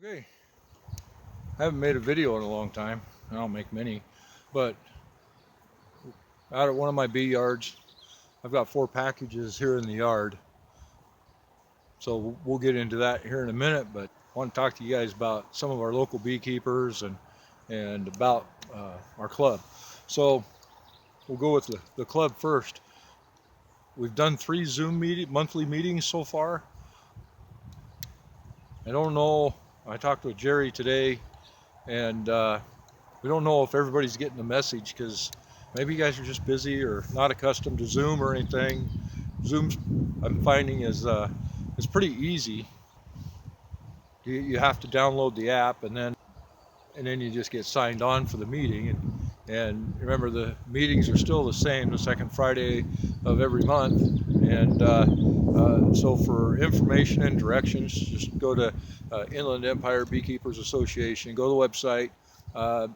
Okay, I haven't made a video in a long time. I don't make many, but out at one of my bee yards, I've got 4 packages here in the yard. So we'll get into that here in a minute, but I want to talk to you guys about some of our local beekeepers and about our club. So we'll go with the club first. We've done 3 Zoom monthly meetings so far. I don't know. I talked with Jerry today, and we don't know if everybody's getting the message because maybe you guys are just busy or not accustomed to Zoom or anything. Zoom's, I'm finding, is pretty easy. You have to download the app and then you just get signed on for the meeting. And remember, the meetings are still the same, the second Friday of every month. And so for information and directions, just go to Inland Empire Beekeepers Association, go to the website. Uh,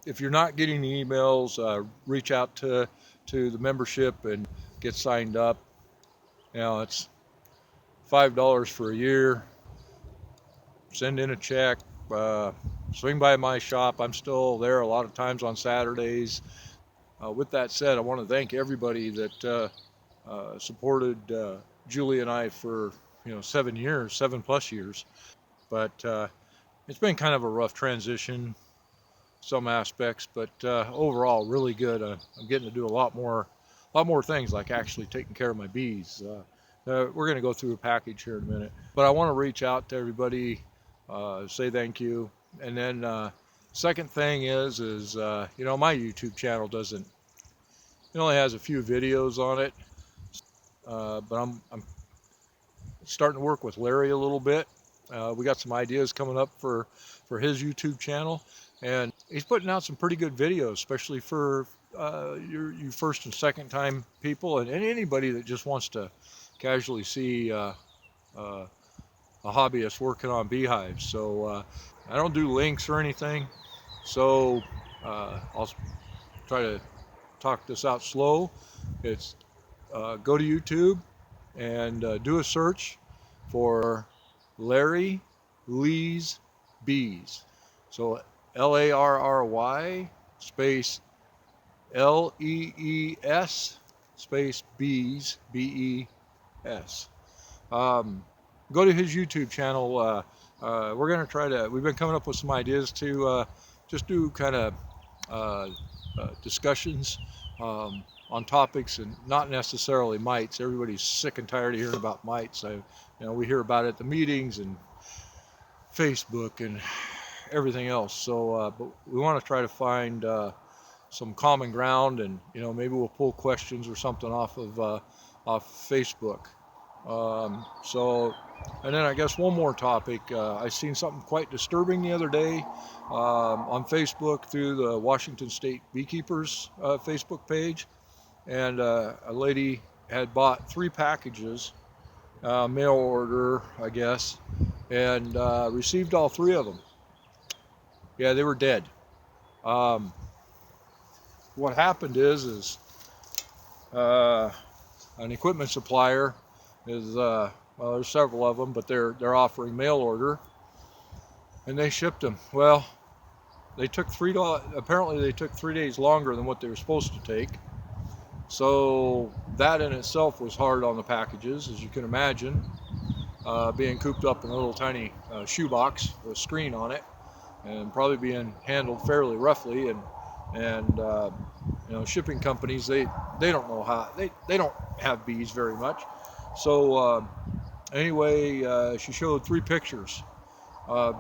if you're not getting the emails, reach out to the membership and get signed up. You know, it's $5 for a year. Send in a check. Swing by my shop. I'm still there a lot of times on Saturdays. With that said, I want to thank everybody that supported Julie and I for 7 years, 7+ years. But it's been kind of a rough transition, some aspects, but overall really good. I'm getting to do a lot more things, like actually taking care of my bees. We're going to go through a package here in a minute, but I want to reach out to everybody, say thank you, and then second thing is my YouTube channel doesn't. It only has a few videos on it, but I'm starting to work with Larry a little bit. We got some ideas coming up for his YouTube channel, and he's putting out some pretty good videos, especially for you first and second time people, and anybody that just wants to casually see a hobbyist working on beehives. So I don't do links or anything, so I'll try to talk this out slow. It's go to YouTube and do a search for Larry Lee's Bees. So LARRY space LEES space Bees, BES. Go to his YouTube channel. We're going to we've been coming up with some ideas to just do kind of discussions on topics and not necessarily mites. Everybody's sick and tired of hearing about mites. We hear about it at the meetings and Facebook and everything else. So, but we want to try to find some common ground, and maybe we'll pull questions or something off Facebook. And then I guess one more topic. I seen something quite disturbing the other day on Facebook through the Washington State Beekeepers Facebook page, and a lady had bought 3 packages, mail order, I guess, and received all 3 of them. Yeah, they were dead. What happened is an equipment supplier is well, there's several of them, but they're offering mail order, and they shipped them. Well, they took apparently they took 3 days longer than what they were supposed to take. So that in itself was hard on the packages, as you can imagine, being cooped up in a little tiny shoebox with a screen on it, and probably being handled fairly roughly. And shipping companies, they don't know how, they don't have bees very much. So anyway, she showed 3 pictures,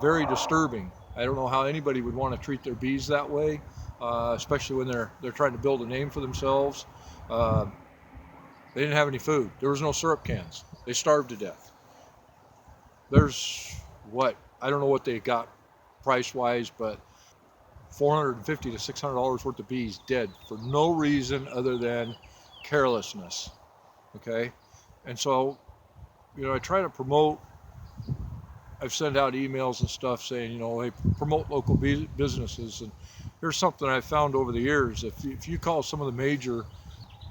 very disturbing. I don't know how anybody would want to treat their bees that way, especially when they're trying to build a name for themselves. They didn't have any food. There was no syrup cans. They starved to death. There's I don't know what they got price-wise, but $450 to $600 worth of bees dead for no reason other than carelessness. Okay, and so I try to promote. I've sent out emails and stuff saying, hey, promote local businesses. And here's something I've found over the years. If you call some of the major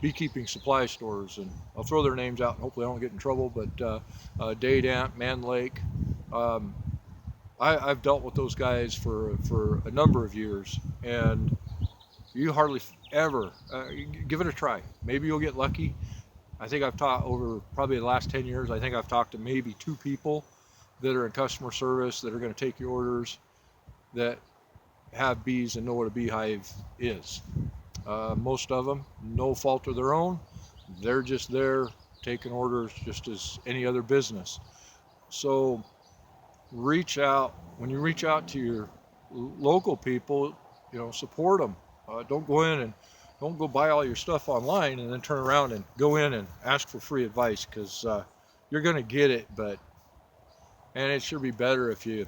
beekeeping supply stores, and I'll throw their names out and hopefully I don't get in trouble, but Dadant, Man Lake, I've dealt with those guys for a number of years, and you hardly ever give it a try. Maybe you'll get lucky. I think I've taught over probably the last 10 years. I think I've talked to maybe 2 people that are in customer service that are going to take your orders that have bees and know what a beehive is. Most of them, no fault of their own, they're just there taking orders just as any other business. So reach out. When you reach out to your local people, support them. Don't go in and don't go buy all your stuff online and then turn around and go in and ask for free advice, because you're going to get it, and it should be better if you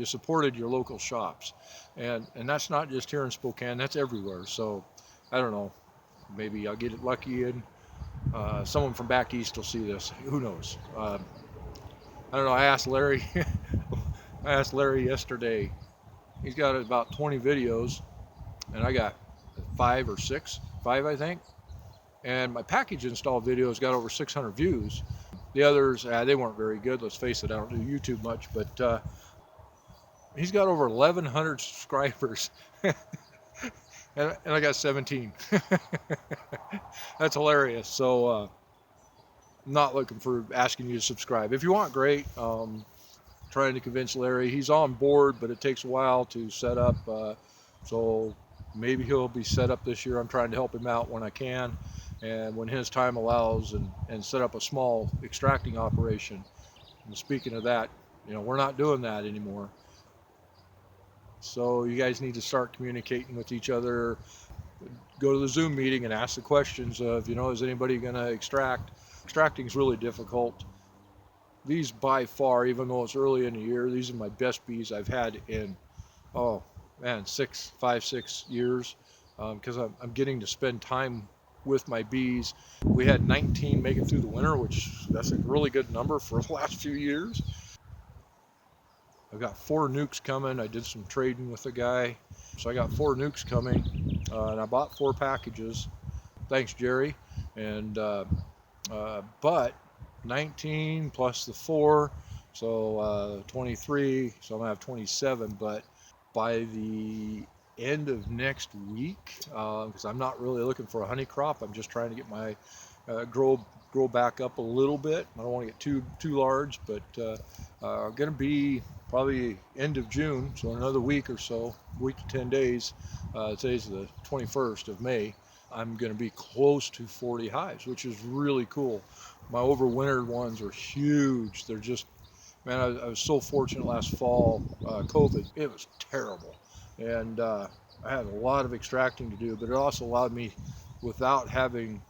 supported your local shops, and that's not just here in Spokane, that's everywhere. So I don't know, maybe I'll get it lucky and someone from back east will see this, who knows. I don't know. I asked Larry yesterday. He's got about 20 videos, and I got 5 I think, and my package install videos got over 600 views. The others, they weren't very good, let's face it. I don't do YouTube much, but he's got over 1,100 subscribers, and I got 17. That's hilarious. So I'm not looking for asking you to subscribe. If you want, great. Trying to convince Larry. He's on board, but it takes a while to set up. So maybe he'll be set up this year. I'm trying to help him out when I can, and when his time allows, and set up a small extracting operation. And speaking of that, we're not doing that anymore. So you guys need to start communicating with each other. Go to the Zoom meeting and ask the questions of, is anybody going to extract? Extracting is really difficult. These by far, even though it's early in the year, these are my best bees I've had in, 5, 6 years, because I'm getting to spend time with my bees. We had 19 make it through the winter, which that's a really good number for the last few years. I've got 4 nukes coming. I did some trading with a guy, so I got 4 nukes coming, and I bought 4 packages. Thanks, Jerry. And but 19 plus the 4, so 23. So I'm gonna have 27. But by the end of next week, because I'm not really looking for a honey crop, I'm just trying to get my grow back up a little bit. I don't want to get too large, but going to be probably end of June, so another week or so, week to 10 days. Today's the 21st of May. I'm going to be close to 40 hives, which is really cool. My overwintered ones are huge. They're just, man, I was so fortunate last fall. COVID, it was terrible, and I had a lot of extracting to do, but it also allowed me, without having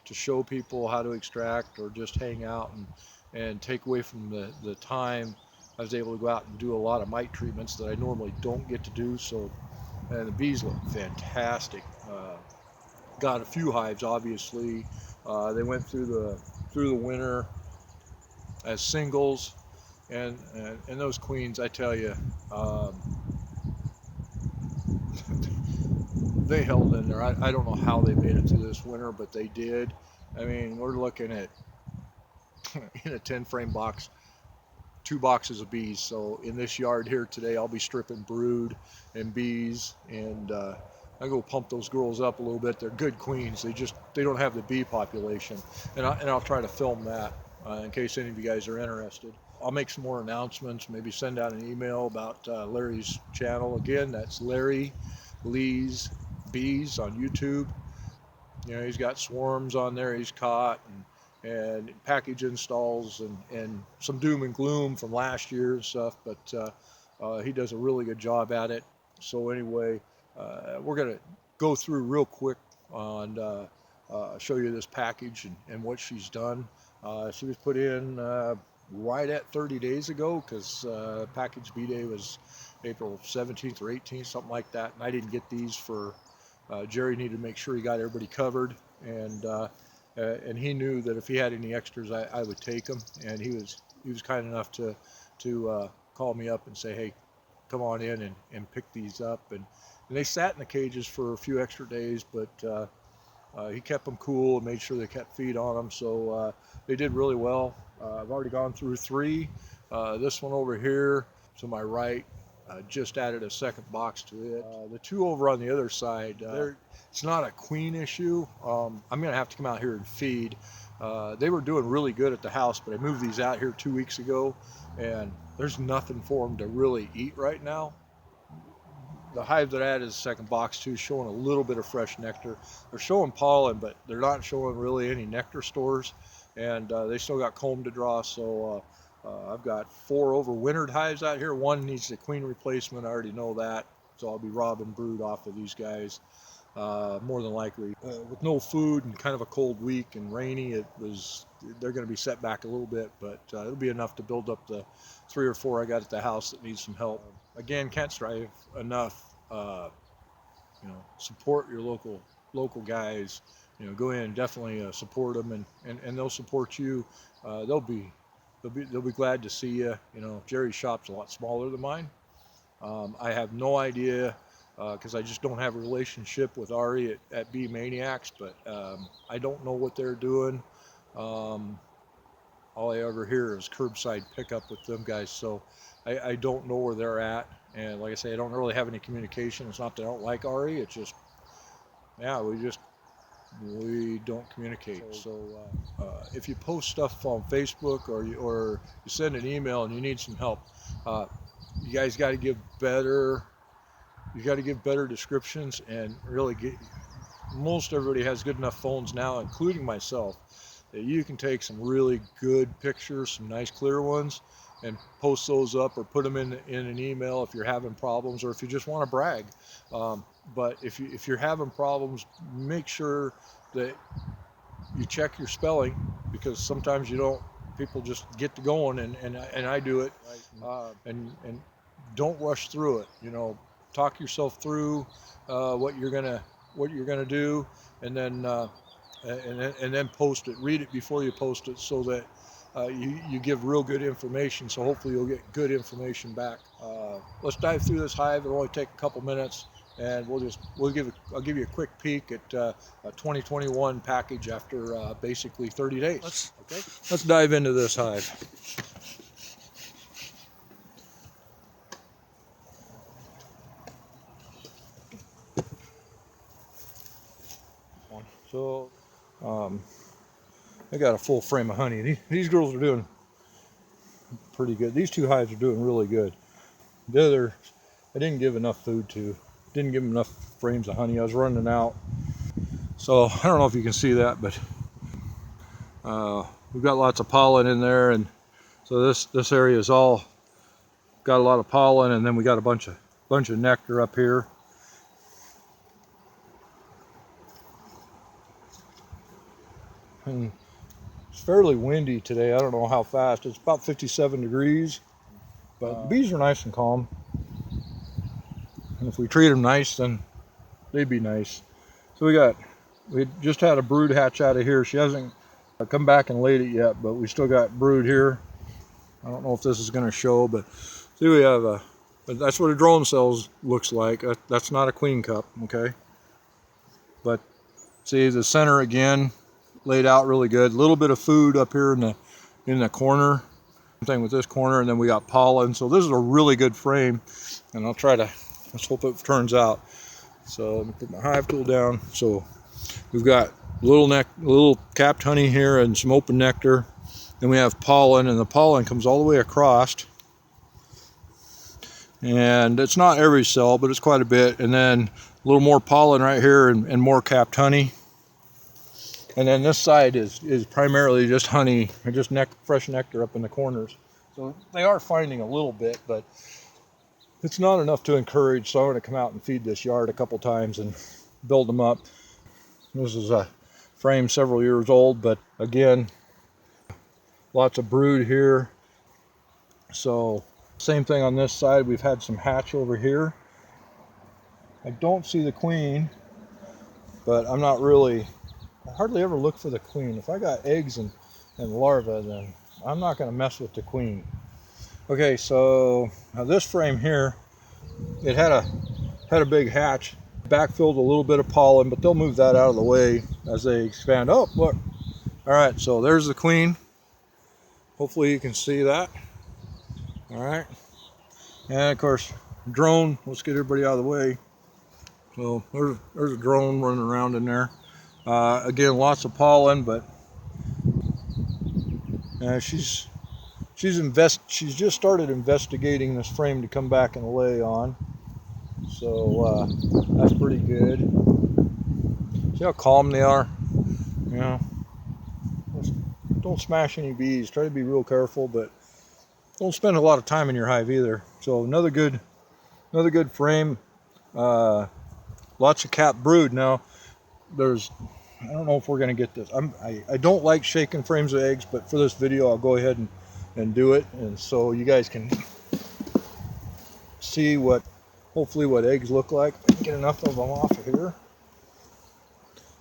to show people how to extract or just hang out and take away from the time, I was able to go out and do a lot of mite treatments that I normally don't get to do. So, and the bees look fantastic. Got a few hives, obviously. They went through the winter as singles, and those queens, I tell you, they held in there. I don't know how they made it through this winter, but they did. I mean, we're looking at in a 10-frame box, 2 boxes of bees. So in this yard here today, I'll be stripping brood and bees, and I go pump those girls up a little bit. They're good queens. They don't have the bee population, and I'll try to film that in case any of you guys are interested. I'll make some more announcements. Maybe send out an email about Larry's channel. Again, that's Larry Lee's Bees on YouTube. He's got swarms on there he's caught, and package installs, and some doom and gloom from last year and stuff, but he does a really good job at it. So anyway, we're going to go through real quick and show you this package and what she's done. She was put in right at 30 days ago, because package B day was April 17th or 18th, something like that, and I didn't get these for Jerry. Needed to make sure he got everybody covered, and he knew that if he had any extras, I would take them, and he was kind enough to call me up and say, hey, come on in and pick these up, and they sat in the cages for a few extra days, but he kept them cool and made sure they kept feed on them, so they did really well. I've already gone through 3. This one over here to my right, just added a second box to it. The two over on the other side, it's not a queen issue. I'm gonna have to come out here and feed. They were doing really good at the house, but I moved these out here 2 weeks ago, and there's nothing for them to really eat right now. The hive that I added is the second box too, showing a little bit of fresh nectar. They're showing pollen, but they're not showing really any nectar stores, and they still got comb to draw. So I've got 4 overwintered hives out here. One needs a queen replacement, I already know that, so I'll be robbing brood off of these guys more than likely. With no food and kind of a cold week and rainy, they're going to be set back a little bit, but it'll be enough to build up the 3 or 4 I got at the house that need some help. Again, can't strive enough. Support your local guys. Go in and definitely support them, and they'll support you. They'll be glad to see you. Jerry's shop's a lot smaller than mine. I have no idea because I just don't have a relationship with Ari at Bee Maniacs, but I don't know what they're doing. All I ever hear is curbside pickup with them guys, so I don't know where they're at. And like I say, I don't really have any communication. It's not that I don't like Ari, it's just, yeah, we don't communicate. So if you post stuff on Facebook or you send an email and you need some help, you guys got to give better. You got to give better descriptions, and really most everybody has good enough phones now, including myself, that you can take some really good pictures, some nice clear ones, and post those up or put them in an email if you're having problems or if you just want to brag. But if you're having problems, make sure that you check your spelling, because sometimes people just get to going, and I do it, and don't rush through it. Talk yourself through what you're gonna do, and then post it. Read it before you post it, so that you give real good information. So hopefully you'll get good information back. Let's dive through this hive. It'll only take a couple minutes, and I'll give you a quick peek at a 2021 package after basically 30 days. Let's dive into this hive. So I got a full frame of honey. These girls are doing pretty good. These 2 hives are doing really good. The other, I didn't give enough food to. Didn't give them enough frames of honey. I was running out. So I don't know if you can see that, but we've got lots of pollen in there, and so this area is all got a lot of pollen, and then we got a bunch of nectar up here. And it's fairly windy today. I don't know how fast. It's about 57 degrees, but the bees are nice and calm. And if we treat them nice, then they'd be nice. So we just had a brood hatch out of here. She hasn't come back and laid it yet, but we still got brood here. I don't know if this is going to show, but see, we have that's what a drone cells looks like. That's not a queen cup, okay? But see the center again, laid out really good. A little bit of food up here in the corner. Same thing with this corner, and then we got pollen. So this is a really good frame, and let's hope it turns out. So let me put my hive tool down. So we've got little capped honey here and some open nectar. Then we have pollen, and the pollen comes all the way across. And it's not every cell, but it's quite a bit. And then a little more pollen right here and more capped honey. And then this side is primarily just honey, and just fresh nectar up in the corners. So they are finding a little bit, but it's not enough to encourage. So I'm going to come out and feed this yard a couple times and build them up. This is a frame several years old, but again, lots of brood here. So same thing on this side. We've had some hatch over here. I don't see the queen, but I hardly ever look for the queen. If I got eggs and larvae, then I'm not going to mess with the queen. Okay, so now this frame here, it had a big hatch, backfilled a little bit of pollen, but they'll move that out of the way as they expand. Oh, look. All right, so there's the queen. Hopefully you can see that. All right. And of course, drone. Let's get everybody out of the way. So there's a drone running around in there. Again, lots of pollen, but she's just started investigating this frame to come back and lay on. So that's pretty good. See how calm they are? You know, don't smash any bees. Try to be real careful, but don't spend a lot of time in your hive either. So another good frame. Lots of cap brood. Now I don't know if we're gonna get this. I don't like shaking frames of eggs, but for this video I'll go ahead and do it, and so you guys can see hopefully what eggs look like. I can get enough of them off of here.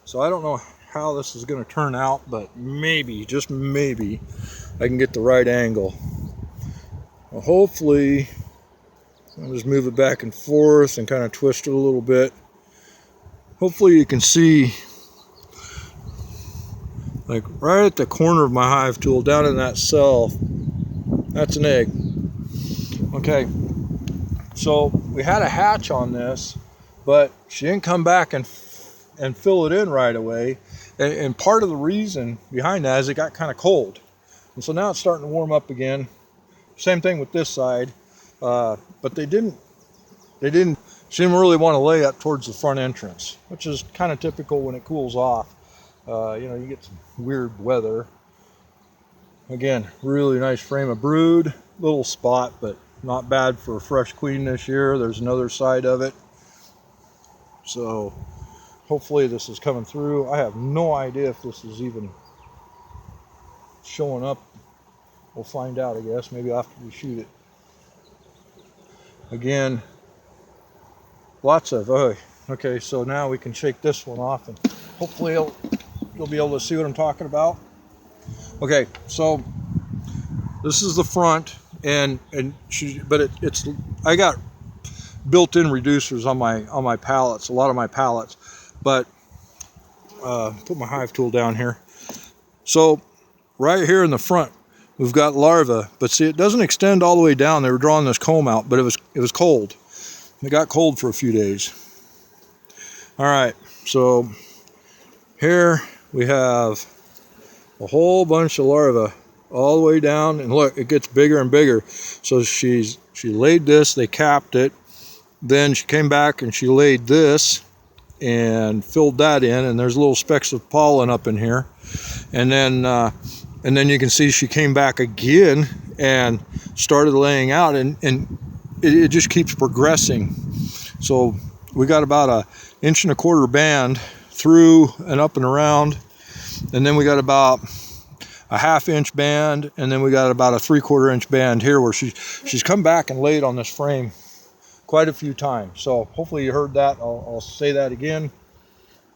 So I don't know how this is going to turn out, but maybe, just maybe, I can get the right angle. Well, hopefully, I'll just move it back and forth and kind of twist it a little bit. Hopefully you can see, like right at the corner of my hive tool, down in that cell, that's an egg. Okay, so we had a hatch on this, but she didn't come back and fill it in right away. And part of the reason behind that is it got kind of cold. And so now it's starting to warm up again. Same thing with this side. But she didn't really want to lay up towards the front entrance, which is kind of typical when it cools off. You know, you get some weird weather. Again, really nice frame of brood. Little spot, but not bad for a fresh queen this year. There's another side of it. So hopefully this is coming through. I have no idea if this is even showing up. We'll find out, I guess, maybe after we shoot it. Again, lots of, okay, so now we can shake this one off and hopefully you'll be able to see what I'm talking about. Okay, so this is the front, I got built-in reducers on my pallets, a lot of my pallets. But put my hive tool down here. So right here in the front we've got larvae, but see, it doesn't extend all the way down. They were drawing this comb out, but it was cold. It got cold for a few days. All right, so here we have a whole bunch of larvae all the way down, and look, it gets bigger and bigger. So she laid this, they capped it, then she came back and she laid this and filled that in, and there's little specks of pollen up in here, and then you can see she came back again and started laying out, and it just keeps progressing. So we got about a 1.25 inch band through and up and around, and then we got about a 1/2 inch band, and then we got about a 3/4 inch band here where she's come back and laid on this frame quite a few times. So hopefully you heard that. I'll say that again.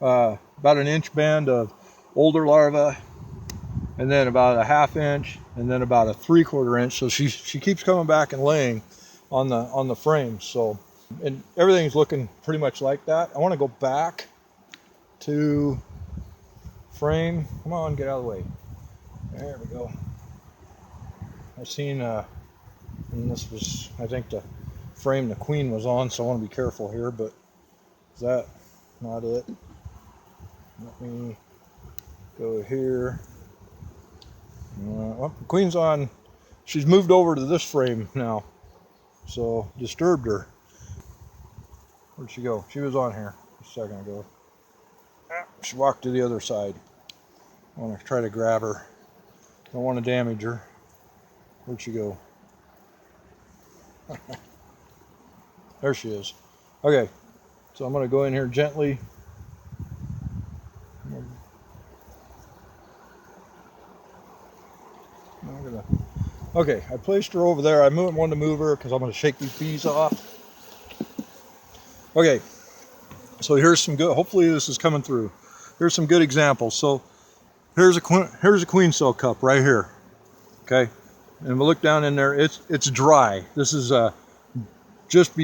About an inch band of older larvae, and then about a 1/2 inch, and then about a 3/4 inch. So she keeps coming back and laying on the frame. So, and everything's looking pretty much like that. I want to go back to frame. Come on, get out of the way. There we go. I've seen, and this was, I think, the frame the queen was on, so I want to be careful here, but is that not it? Let me go here. Well, the queen's on. She's moved over to this frame now, so disturbed her. Where'd she go? She was on here a second ago. She walked to the other side. I want to try to grab her. Don't want to damage her. Where'd she go? There she is. Okay, so I'm going to go in here gently. Okay, I placed her over there. I wanted to move her because I'm going to shake these bees off. Okay, so here's some good, hopefully this is coming through. Here's some good examples. So here's a queen cell cup right here. Okay, and we'll look down in there. It's dry. This is just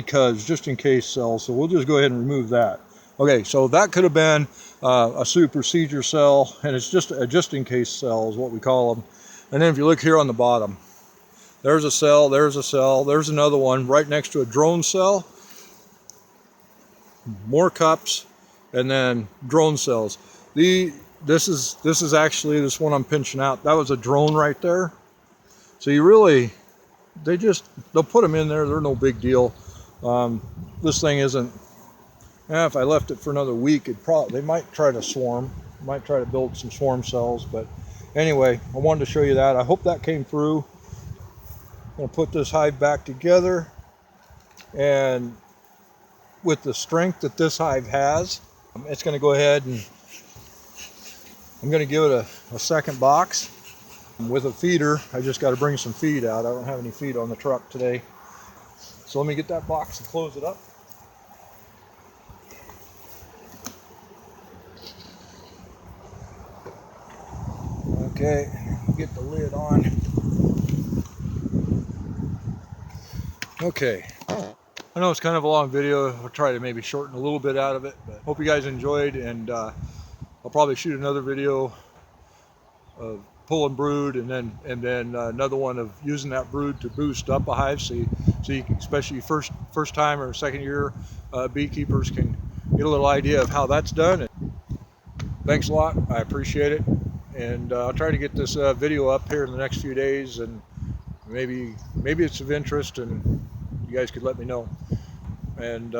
in case cell. So we'll just go ahead and remove that. Okay, so that could have been a supersedure cell, and it's just a just in case cell is what we call them. And then if you look here on the bottom, There's a cell, there's a cell, there's another one right next to a drone cell. More cups, and then drone cells. This is actually this one I'm pinching out. That was a drone right there. So you really, they'll put them in there. They're no big deal. This thing isn't. If I left it for another week, they might try to swarm. Might try to build some swarm cells. But anyway, I wanted to show you that. I hope that came through. I'm gonna put this hive back together, and with the strength that this hive has, it's going to go ahead and I'm going to give it a second box with a feeder. I just got to bring some feed out. I don't have any feed on the truck today. So let me get that box and close it up. Okay, get the lid on. Okay. I know it's kind of a long video. I'll try to maybe shorten a little bit out of it, but hope you guys enjoyed, and I'll probably shoot another video of pulling brood, and then another one of using that brood to boost up a hive, so you can, especially first time or second year beekeepers can get a little idea of how that's done. And thanks a lot. I appreciate it, and I'll try to get this video up here in the next few days, and maybe it's of interest, and you guys could let me know. And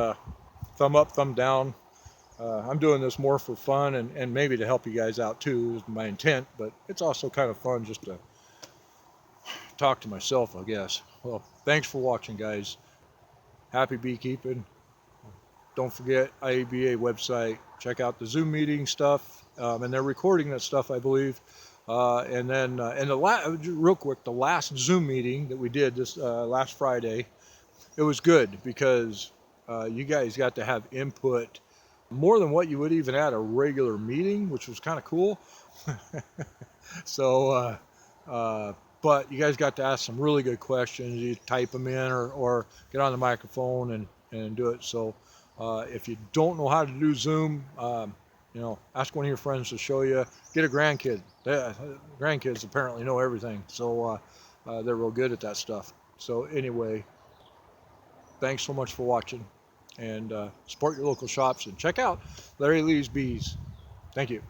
thumb up, thumb down. I'm doing this more for fun, and maybe to help you guys out too is my intent, but it's also kind of fun just to talk to myself, I guess. Well, thanks for watching, guys. Happy beekeeping. Don't forget IABA website. Check out the Zoom meeting stuff, and they're recording that stuff, I believe. And then real quick, the last Zoom meeting that we did this last Friday, it was good because you guys got to have input more than what you would even at a regular meeting, which was kind of cool. So, but you guys got to ask some really good questions. You type them in or get on the microphone and do it. So if you don't know how to do Zoom, ask one of your friends to show you. Get a grandkid. Grandkids apparently know everything. So they're real good at that stuff. So anyway, thanks so much for watching, and support your local shops and check out Larry Lee's Bees. Thank you.